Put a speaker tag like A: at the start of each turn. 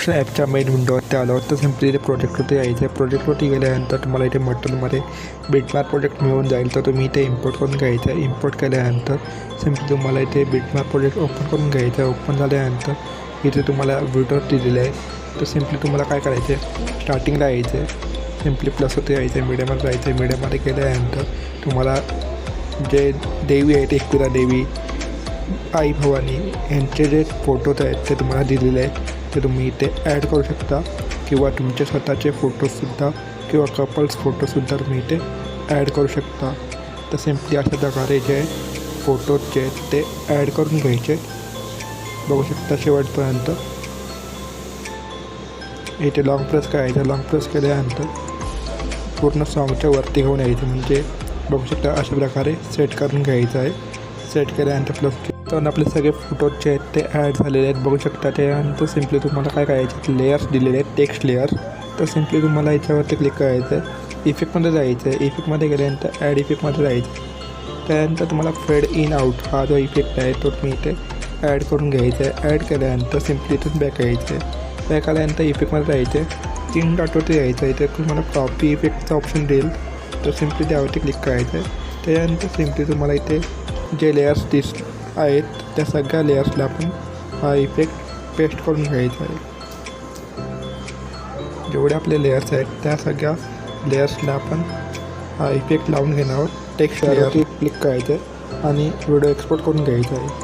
A: Motion ॲपच्या main विंडोवरती आलो तर सिम्पली इथे प्रोजेक्टवरती यायचं आहे. प्रोजेक्टवरती गेल्यानंतर तुम्हाला इथे मटेरियलमध्ये बिटमॅप प्रोजेक्ट मिळून जाईल, तर तुम्ही इथे इम्पोर्ट करून घ्यायचं आहे. इम्पोर्ट केल्यानंतर सिम्पली तुम्हाला इथे बिटमॅप प्रोजेक्ट ओपन करून घ्यायचं आहे. ओपन झाल्यानंतर इथे तुम्हाला व्हिडिओ दिलेलं आहे, तर सिम्पली तुम्हाला काय करायचं आहे, स्टार्टिंगला यायचं आहे. सिम्पली प्लसवरती यायचं आहे, मीडियममध्ये जायचं आहे. मीडियममध्ये गेल्यानंतर तुम्हाला जे देवी आहेत, एकविरा देवी, आई भवानी यांचे जे फोटोज आहेत ते तुम्हाला दिलेले आहेत, ते तुम्ही इथे ॲड करू शकता किंवा तुमचे स्वतःचे फोटोजसुद्धा किंवा कपल्स फोटोसुद्धा तुम्ही इथे ॲड करू शकता. तर सिम्पली अशा प्रकारे जे फोटोज जे आहेत ते ॲड करून घ्यायचे. बघू शकता शेवटपर्यंत. इथे लॉंग प्रेस करायचं. लॉंग प्रेस केल्यानंतर पूर्ण सॉंगच्या वरती घेऊन यायचं, म्हणजे बघू शकता अशा प्रकारे सेट करून घ्यायचं आहे. सेट केल्यानंतर प्लस तर आपले सगळे फोटोज जे आहेत ते ॲड झालेले आहेत. बघू शकता. त्यानंतर सिम्पली तुम्हाला काय करायचं, लेयर्स दिलेले आहेत, टेक्स्ट लेअर. तर सिम्पली तुम्हाला याच्यावरती क्लिक करायचं आहे. इफेक्टमध्ये जायचं आहे. इफेक्टमध्ये गेल्यानंतर ॲड इफेक्टमध्ये जायचं. त्यानंतर तुम्हाला फेड इन आउट हा जो इफेक्ट आहे तो तुम्ही इथे ॲड करून घ्यायचा आहे. ॲड केल्यानंतर सिम्पली इथून बॅक यायचं आहे. बॅक आल्यानंतर इफेक्टमध्ये जायचं आहे. 3 डॉटवरती यायचं आहे. इथे तुम्हाला कॉपी इफेक्टचा ऑप्शन देईल, तर सिम्पली त्यावरती क्लिक करायचं आहे. त्यानंतर सिम्पली तुम्हाला इथे जे लेयर्स आहेत त्या सगळ्या लेयर्सला आपण हा इफेक्ट पेस्ट करून घ्यायचा आहे. जेवढे आपले लेयर्स आहेत त्या सगळ्या लेयर्सला आपण हा इफेक्ट लावून घेण्यावर टेक्स्ट लेअरवरती क्लिक करायचं आहे आणि व्हिडिओ एक्सपोर्ट करून घ्यायचा आहे.